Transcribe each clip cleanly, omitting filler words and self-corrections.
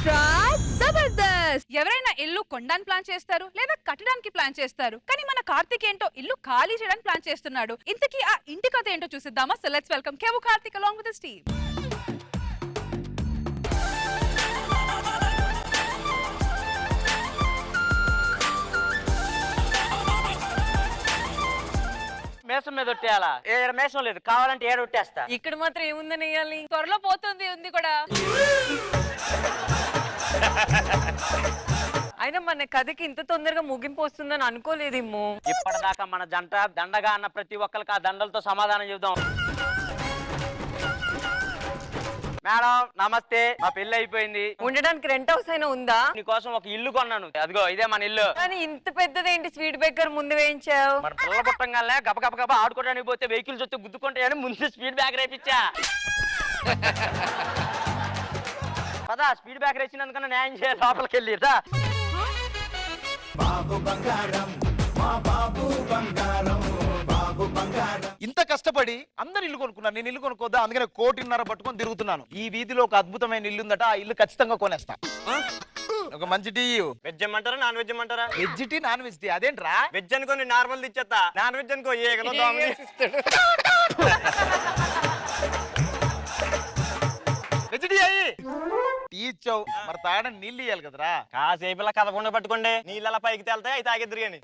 Extra Jabardasth. ఎవరైనా ఇల్లు కొనడానికి ప్లాన్ చేస్తారు లేదా కట్టడానికి ప్లాన్ చేస్తారు, కానీ మన కార్తిక్ ఏంటో ఇల్లు ఖాళీ చేయడానికి ప్లాన్ చేస్తున్నాడు. ఇంతకీ ఆ ఇంటి కథ ఏంటో చూసిద్దామా? సో లెట్స్ వెల్కమ్ కేవు Karthik along with his team. మేసం మీద ఒట్టేయాలా? ఏడ మేసం లేదు, కావాలంటే ఏడ ఒట్టేస్తా. ఇక్కడ మాత్రం ఏముందని వేయాలి? త్వరలో పోతుంది ఉంది కూడా. అయినా మన కథకి ఇంత తొందరగా ముగింపు వస్తుందని అనుకోలేదేమో. ఇప్పటిదాకా మన జంట దండగా అన్న ప్రతి ఒక్కరికి ఆ దండలతో సమాధానం చెబుదాం. మేడం నమస్తే, మా పెళ్లి అయిపోయింది. ఉండడానికి రెంట్ హౌస్ అయినా ఉందా? నీకోసం ఒక ఇల్లు కొన్నాను, అదిగో ఇదే మన ఇల్లు. కానీ ఇంత పెద్దదేంటి స్వీట్ బేకర్ ముందు వేయించావు? మన పిల్లల పుట్టంగానే గబ ఆడుకోవడానికి పోతే వెహికల్స్ వచ్చి గుద్దుకుంటాయని ముందు స్పీడ్ బ్రేకర్ వేయించా. పదా స్పీడ్ బ్రేకర్ వేసినందుకన్నా న్యాయం చేయాలి, లోపలికి వెళ్ళి ఇంత కష్టపడి అందరు ఇల్లు కొనుక్కున్నారు, నేను ఇల్లు కొనుక్కోద్దా, అందుకనే 1.5 కోటి పట్టుకొని తిరుగుతున్నాను. ఈ వీధిలో ఒక అద్భుతమైన ఇల్లు ఉందట, ఆ ఇల్లు ఖచ్చితంగా కొనేస్తా. ఒక మంచి టీ. వెజ్ ఇమ్మంటారా నాన్ వెజ్ ఇమ్మంటారా? Veg tea non veg tea అదేంట్రా? వెజ్ అనుకో నార్మల్ ఇచ్చేస్తా, నాన్ వెజ్ అనుకో ఏగలో దోమని వెజ్ టీ అయ్యి టీ ఇచ్చావు, మరి తాగడానికి నీళ్ళు ఇయ్యాలి కదరా. కాసేపులా కదకుండా పట్టుకోండి, నీళ్ళ పైకి తేలుతాయి, అవి తాగిద్దరు కానీ.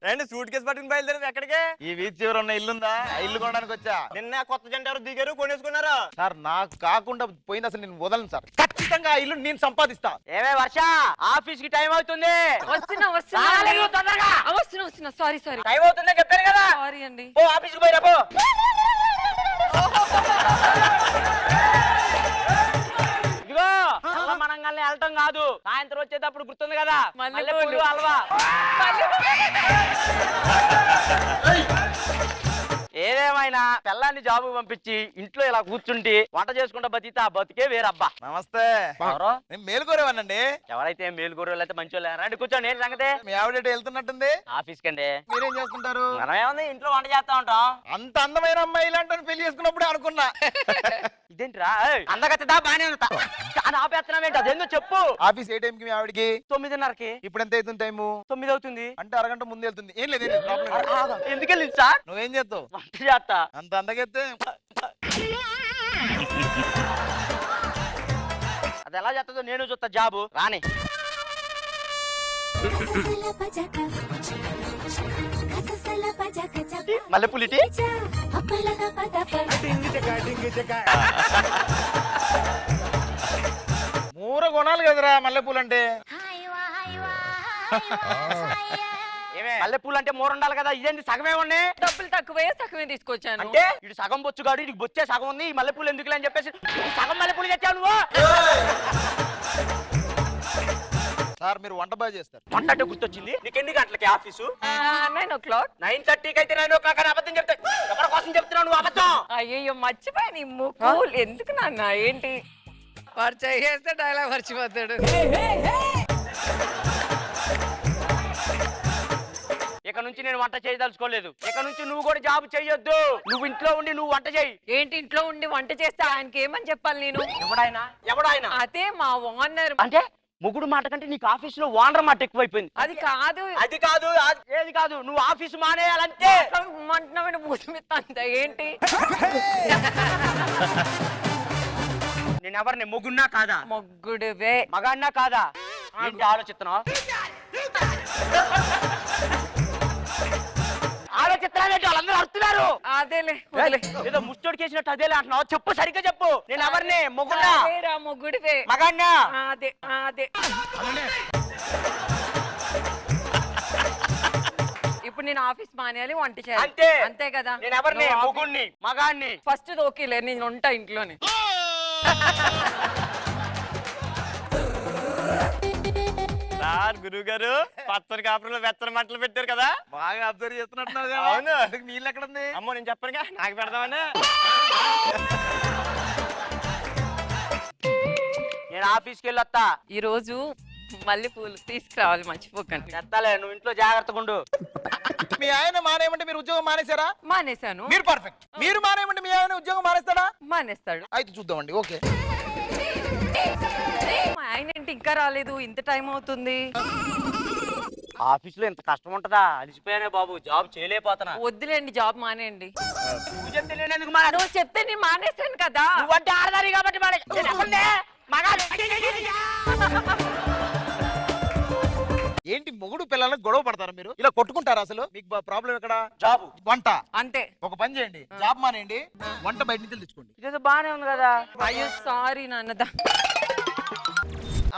రండి సూట్ కేసు పట్టుకుని బయలుదేరి ఎక్కడికి? ఈ వీధి చివర ఉన్న ఇల్లుందా, ఆ ఇల్లు కొనడానికి వచ్చా. నిన్న కొత్త జంట ఎవరు దిగారు, కొనేసుకున్నారా? సార్ నాకు కాకుండా పోయింది, అసలు నేను వదలను సార్. ఖచ్చితంగా ఆ ఇల్లు నేను సంపాదిస్తా. ఏమే వర్ష, ఆఫీస్ కి టైం అవుతుంది. వస్తున్నా సారీ టైం అవుతుందని చెప్పారు కదా, సారీ అండి. ఓ ఆఫీస్ కి పోయిరా పో. ఇదిగో మనంగానే వెళ్ళటం కాదు, సాయంత్రం వచ్చేటప్పుడు గుర్తుంది కదా మల్లెపూలు హల్వా. ఏదేమైనా పిల్లాన్ని జాబు పంపించి ఇంట్లో ఇలా కూర్చుంటే వంట చేసుకుంటా బతికితే ఆ బతికే వేరబ్బా. నమస్తే. ఎవరో నేను మేలుకోరేవానండి. ఎవరైతే మేలుగోరు అయితే మంచి వాళ్ళు రండి కూర్చోండి. ఏంటి సంగతి? మీ ఆవిడ వెళ్తున్నట్టుంది ఆఫీస్ కండి. మీరేం చేస్తుంటారు? మనం ఏముంది ఇంట్లో వంట చేస్తా ఉంటాం. అంత అందమైన అమ్మాయి ఇలాంటి పెళ్లి చేసుకున్నప్పుడే అనుకున్నా. ఇదేంటిరా అందగత్తదా బానే ఉంటా అని ఆపేస్తున్నావేంటి? అదేందో చెప్పు. ఆఫీస్ ఏ టైంకి మీ ఆవిడకి? 9:30కి. ఇప్పుడు ఎంత అవుతుంది టైము? 9 అవుతుంది. అంటే అరగంట ముందు వెళ్తుంది. ఏం లేదు ప్రాబ్లం. ఎందుకు వెళ్ళింది సార్? నువ్వేం చేస్తావు? వంట చేస్తా. అంత అందగెత్తే అది ఎలా చేస్తుందో నేను చూస్తా. జాబు రాని మల్లెపూలిటి మూర కొనాలి కదరా మల్లెపూలు అంటే. ఏమే మల్లెపూలు అంటే మూర ఉండాలి కదా, ఇదేంటి సగమే ఉన్నాయి. డబ్బులు తక్కువే తీసుకొచ్చాను. అంటే ఇటు సగం బొచ్చుగాడు, ఇటు బొచ్చే సగం ఉంది. ఈ మల్లెపూలు ఎందుకు అని చెప్పేసి సగం మల్లెపూలు తెచ్చావు నువ్వు. సార్ మీరు వంట బాగా చేస్తారు. వంట అంటే గుర్తొచ్చింది, నీకు ఎన్ని గంటలకి ఆఫీసు? 9 o'clock. 9:30కి అయితే 9 o'clock అని అబద్ధం చెప్తా. ఎవరి కోసం చెప్తున్నావు నువ్వు అబద్ధం? అయ్యో మర్చిపోయి నీ ముక్కు. ఎందుకు నాన్న ఏంటి? వాడు చేస్తే డైలాగ్ మర్చిపోతాడు. ఇక నుంచి నేను వంట చేయదలుచుకోలేదు. ఇక నుంచి నువ్వు కూడా జాబ్ చేయొద్దు. నువ్వు ఇంట్లో ఉండి నువ్వు వంట చేయి. ఏంటి ఇంట్లో ఉండి వంట చేస్తే ఆయనకి ఏమని చెప్పాలి నేను? ఎవడాయన? అదే మా ఓనర్. అంటే ముగ్గుడు మాట కంటే నీకు ఆఫీస్ లో ఓనర్ మాట ఎక్కువైపోయింది. అది కాదు ఏది కాదు, నువ్వు ఆఫీసు మానేయాలంటే. అంత ఏంటి? నేను ఎవరిని మొగున్నా కాదా? మొగ్గుడువే. మగాన్నా కాదా? ఏంటి ఆలోచిస్తున్నావు? ఆలోచిస్తున్నావు, వాళ్ళందరూ అడుగుతున్నారు. అదేలే ఏదో ముచ్చోడు చేసినట్టు అదేలే అంటున్నావు. చెప్పు, సరిగ్గా చెప్పు. నేను ఎవరిని? మొగున్నా? మొగ్గుడివే. మగాన్నా? అదే ఇప్పుడు నేను ఆఫీస్ మానేయాలి, వంట చేయాలి, అంతే కదా? నేను ఎవరిని? మొగుణ్ణి, మగాన్ని. ఫస్ట్ ఓకేలే, నేను ఉంటా ఇంట్లోనే. సార్ గురువు గారు పచ్చని కాపురంలో వెచ్చని మంటలు పెట్టారు కదా, బాగా అబ్జర్వ్ చేస్తున్నట్టున్నారు. అవును. నీళ్ళు ఎక్కడ ఉంది? అమ్మో నేను చెప్పనుగా, నాకు పెడదామని. నేను ఆఫీస్కి వెళ్ళొస్తా. ఈ రోజు మళ్ళీ పూలు తీసుకురావాలి, మర్చిపోకండి. చెత్తాలే, నువ్వు ఇంట్లో జాగ్రత్తగా ఉండు. మీ ఆయన మానేయమంటే మీరు ఉద్యోగం మానేశారా? మానేశాను. మీరు పర్ఫెక్ట్. మీరు మానేయమంటే మీ ఆయన ఉద్యోగం మానేస్తాడా? మానేస్తాడు. అయితే చూద్దామండి. ఓకే. మా ఆయన ఏంటి ఇంకా రాలేదు, ఇంత టైం అవుతుంది? ఆఫీస్ లో ఎంత కష్టం ఉంటదా? అలిసిపోయానే బాబు, జాబ్ చేయలేకపోతున్నా. వద్దులేండి, జాబ్ మానేయండి. నువ్వు చెప్తే నేనెందుకు మానేను? నువ్వు చెప్తే నేను మానేస్తాను కదా. నువ్వంటే ఆడదాని కాబట్టి మగాడు. ఏంటి మొగుడు పిల్లలకు గొడవ పడతారా మీరు? ఇలా కొట్టుకుంటారా? అసలు మీకు ప్రాబ్లం ఎక్కడ? జాబ్, వంట. అంతే. ఒక పని చేయండి, జాబ్ మానేయండి, వంట బయట నుంచి తెచ్చుకోండి. ఇదేదో బానే ఉంది కదా. అయ్యో సారీ నాన్నదా.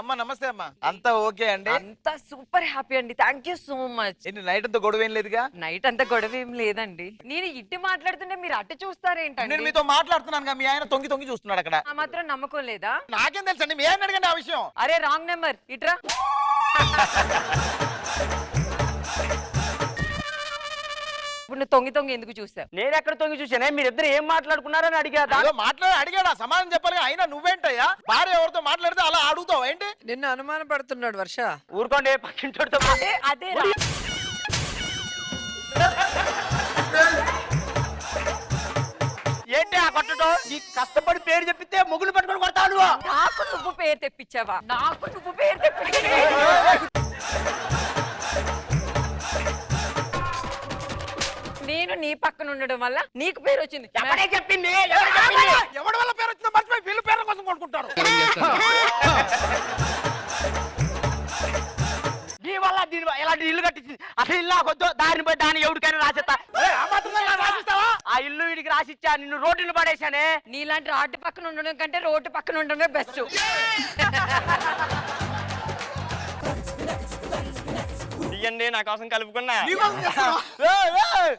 అమ్మ నమస్తే అమ్మా. అంతా ఓకే అండి? అంతా సూపర్ హ్యాపీ అండి, థ్యాంక్ యూ సో మచ్. ఏంటి నైట్ అంతా గొడవ ఏం లేదుగా? నైట్ అంతా గొడవ ఏం లేదండి. నేను ఇట్టి మాట్లాడుతుంటే మీరు అటు చూస్తారేంటండి? నేను మీతో మాట్లాడుతున్నాను, మీ ఆయన తొంగి తొంగి చూస్తున్నాడు అక్కడ. ఆ మాత్రం నమ్మకం లేదా? నాకేం తెలుసండి, మీ ఆయన అడగండి ఆ విషయం. అరే రాంగ్ నెంబర్, ఇట్రా. ఇప్పుడు నువ్వు తొంగి తొంగి ఎందుకు చూసావు? నేను ఎక్కడ తొంగి చూసానే? మీరిద్దరు ఏం మాట్లాడుకున్నారని అడిగా. అడిగాడా? సమాధానం చెప్పాలి. అయినా నువ్వేంటయ్యా భార్య ఎవరితో మాట్లాడితే అలా అడుగుతావు ఏంటి? నిన్ను అనుమాన పడుతున్నాడు వర్ష. ఊరుకోండి, పక్కింటోడితో. అదే ఏంటి ఆ కొట్టడం? నీ కష్టపడి పేరు చెప్పితే మొగులు పట్టుకొని కొడతాడు. నాకు నువ్వు పేరు తెప్పించావా? నాకు నువ్వు పేరు తెప్పించావా? నేను నీ పక్కన ఉండడం వల్ల నీకు పేరు వచ్చింది. ఎవడే చెప్పింది? ఎవరి వల్ల పేరు వచ్చిందో మర్చిపోయి వీళ్ళు పేరు కోసం కొట్టుకుంటారు. నీ వల్ల దీని ఇలాంటి ఇల్లు కట్టించింది. అసలు ఇల్లు కొద్దు దారిని పోయి దాన్ని ఎవరికైనా రాసేస్తా. ఆ ఇల్లు వీడికి రాసిచ్చా, నిన్ను రోడ్డును పడేశానే. నీలాంటి రోడ్డు పక్కన ఉండడం కంటే రోడ్డు పక్కన ఉండడమే బెస్ట్. ఇయ్యండి నా కోసం కలుపుకున్నా.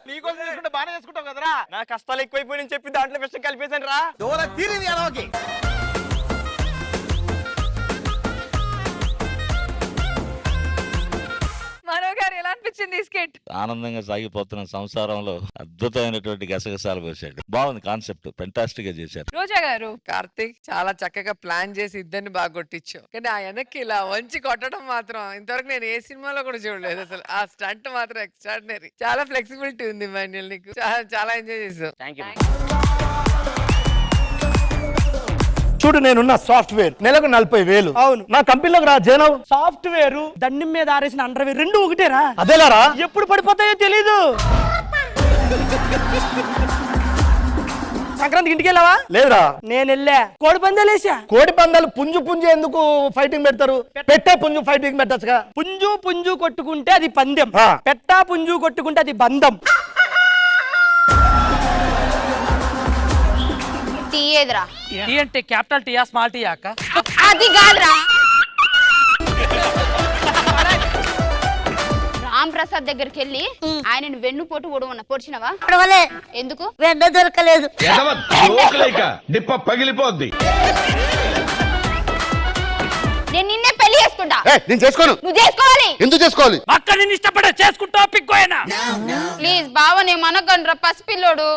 నీకోసం చేసుకుంటే బాగానే చేసుకుంటావు కదరా. నా కష్టాలు ఎక్కువైపోయి చెప్పి దాంట్లో విషయం కలిపేశాను రా. మనోజ్ గారు ఎలా అనిపించింది ఈ స్కిట్? ఆనందంగా సాగిపోతున్న సంసారంలో అద్భుతమైనటువంటి గసగసాలు పోసాడు. బాగుంది కాన్సెప్ట్, ఫెంటాస్టిక్ గా చేశారు. రోజా గారు, కార్తీక్ చాలా చక్కగా ప్లాన్ చేసి ఇద్దరిని బాగా కొట్టించావు, కానీ ఆ వెనక్కి ఇలా వంచి కొట్టడం మాత్రం ఇంతవరకు నేను ఏ సినిమాలో కూడా చూడలేదు. అసలు ఆ స్టంట్ మాత్రం ఎక్స్ట్రాడినరీ. చాలా ఫ్లెక్సిబిలిటీ ఉంది మాన్యుల్ నీకు. చాలా ఎంజాయ్ చేసావు. Thank you. చూడు, నేనున్న సాఫ్ట్వేర్ నెలకు 40,000. అవును, నా కంపెనీలోకి రా జైనవ్. సాఫ్ట్వేర్ దండం మీద ఆరేసిన అండర్వేర్ రెండు ఒకటేరా? అదేలారా, ఎప్పుడు పడిపోతాయో తెలీదు. సంక్రాంతికి ఇంటికి వెళ్ళావా? లేదురా. నేను వెళ్ళా, కోడి పందాలేసా. కోడి పందాలు పుంజు పుంజు ఎందుకు ఫైటింగ్ పెడతారు? పెట్టే పుంజు ఫైటింగ్ పెట్టచ్చుగా. పుంజు పుంజు కొట్టుకుంటే అది పందెం, ఆ. పెట్టా పుంజు కొట్టుకుంటే అది బంధం. టీ ఏదిరా? టీ అంటే క్యాపిటల్ టీయా స్మాల్ టీయా అక్క? అది కాదురా. రామ్ ప్రసాద్ దగ్గరికి వెళ్ళి ఆయనను వెన్ను పోటు ఓడమన్నా పొడిచినవా? ఎందుకు? వెన్న దొరకలేదు. డిప్ప పగిలిపోద్ది. నేను నిన్నే పెళ్లి చేసుకుంటా. నేను చేసుకోను. నువ్వు చేసుకోవాలి. ఎందుకు చేసుకోవాలి? అక్క నిన్ను ఇష్టపడే చేసుకుంటా పిక్కోయనా? ప్లీజ్ బావ, నేను మనగండ్రా పసిపిల్లోడు.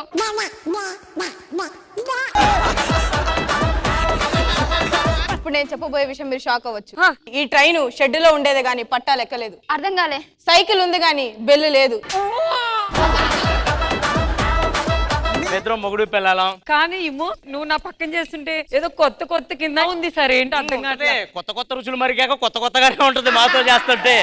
ఇప్పుడు నేను చెప్పబోయే విషయం మీరు షాక్ అవ్వచ్చు. ఈ ట్రైన్ షెడ్ లో ఉండేది గాని పట్టాలు ఎక్కలేదు. అర్థం కాలే. సైకిల్ ఉంది గాని బెల్లు లేదు. ఇద్దరం మొగుడు పిల్లలం. కానీ ఇమ్ము నువ్వు నా పక్కన చేస్తుంటే ఏదో కొత్త కొత్త కింద ఉంది. సరే ఏంటి అర్థం కాదు. కొత్త కొత్త రుచులు మరిగాక కొత్త కొత్తగానే ఉంటది మాతో చేస్తుంటే.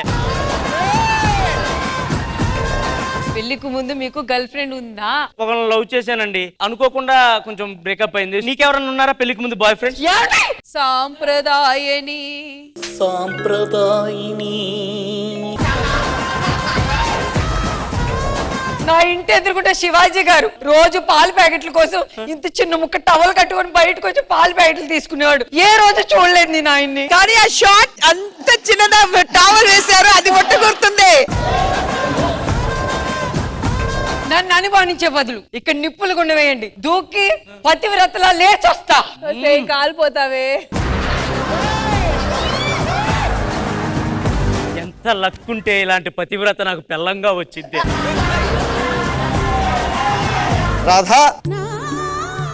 పెళ్లికి ముందు మీకు గర్ల్ ఫ్రెండ్ ఉందా? ఒకరిని లవ్ చేశానండి, అనుకోకుండా కొంచెం బ్రేకప్ అయింది. నీకెవరన్నా ఉన్నారా పెళ్లికి ముందు బాయ్ ఫ్రెండ్? సాంప్రదాయని నా ఇంటి ఎదురుకుంటే శివాజీ గారు రోజు పాల ప్యాకెట్ల కోసం ఇంత చిన్న ముక్క టవల్ కట్టుకొని బయటకు వచ్చి పాల ప్యాకెట్లు తీసుకునేవాడు. ఏ రోజు చూడలేదు నేను ఆయన్ని. కానీ ఆ షార్ట్ అంత చిన్నదా టవల్ వేశారు, అది ఒట్టు గుర్తుంది. నన్ను అనుమానించే బదులు ఇక్కడ నిప్పులు గుండె వేయండి, దూకి పతివ్రతలా లేచొస్తా. కాలిపోతావే. ఎంత లక్కుంటే ఇలాంటి పతివ్రత నాకు పెళ్ళంగా వచ్చింది. రాధా,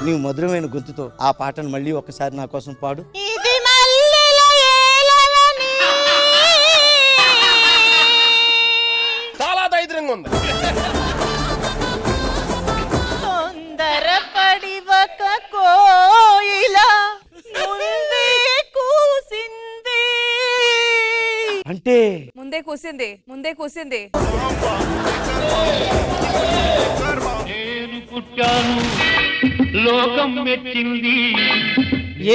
నీవు మధురమైన గొంతుతో ఆ పాటను మళ్ళీ ఒక్కసారి నా కోసం పాడు. ఇది మల్లెల ఏలలని అంటే ముందే కూసింది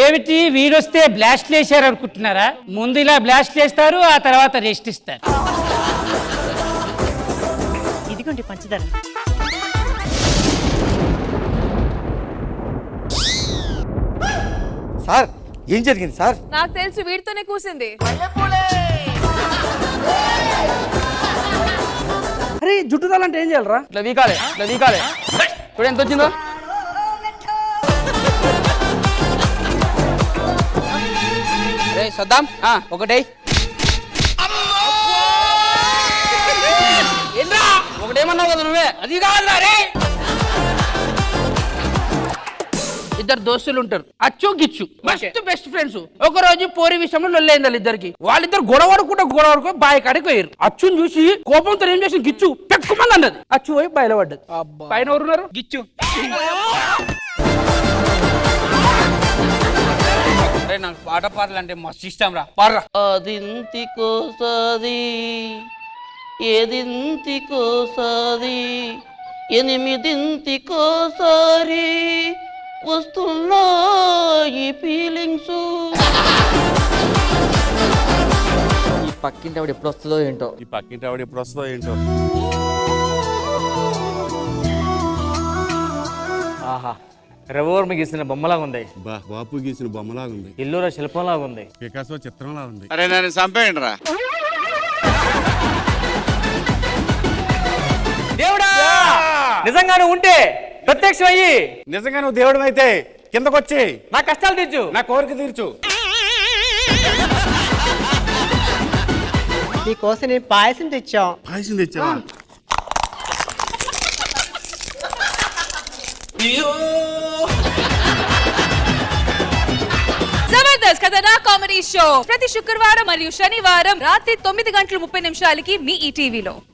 ఏమిటి వీడొస్తే బ్లాస్ట్ వేసారు అనుకుంటున్నారా? ముందు ఇలా బ్లాస్ట్ వేస్తారు, ఆ తర్వాత రెస్ట్ ఇస్తారు. ఇదిగోండి పంచదార. సార్ ఏం జరిగింది సార్? నాకు తెలుసు వీడితోనే కూసింది. అరే జుట్టు రాలంటే ఏం చేయాలరా? ఇట్లా వీకాలే చూడు ఎంత వచ్చిందో. రే సద్దాం ఒకటే ఏంట్రా ఒకటేమన్నావు కదా నువ్వే, అది కాదురా రే. ఇద్దరు దోస్తులు ఉంటారు, అచ్చు గిచ్చు, బెస్ట్ ఫ్రెండ్స్. ఒక రోజు పోరి విషయంలో లొల్లైంది వాళ్ళిద్దరికి. వాళ్ళిద్దరు గొడవడుకుంటూ బాయి కాడికి పోయారు. అచ్చుని చూసి కోపంతో ఏం చేసి గిచ్చు పెట్టుకోమని అన్నది. అచ్చు పోయి బయలుపడ్డది. పైన ఎవరున్నారు? గిచ్చు. నాకు పాట పాటలు అంటే మస్తు ఇష్టం రా, పాడరా. అదింతికోసాది ఏదింతికోసాది ఎనిమిదింతికోసారి వస్తున్నా ఈ ఫీలింగ్స్. ఈ పక్కింటి ఆవిడ ఎప్పుడు వస్తుందో ఏంటో. ఆహా రవివర్మ గీసిన బొమ్మలాగా ఉంది. బాపు గీసిన బొమ్మలాగా ఉంది. ఇల్లురా శిల్పంలాగా ఉంది. పికాసో చిత్రంలా ఉంది. అరే నన్ను చంపేయండి రా. దేవుడా నిజంగానే ఉంటే ప్రత్యక్షం అయ్యి, నిజంగా నువ్వు దేవుడు అయితే కిందకొచ్చి నా కష్టాలు తీర్చు, నా కోరిక తీర్చు. నీకోసం నేను పాయసం తెచ్చాం. పాయసం తెచ్చావా? జబర్దస్త్ కథనా కామెడీ షో ప్రతి శుక్రవారం మరియు శనివారం రాత్రి 9:30 మీ ఈ టీవీలో.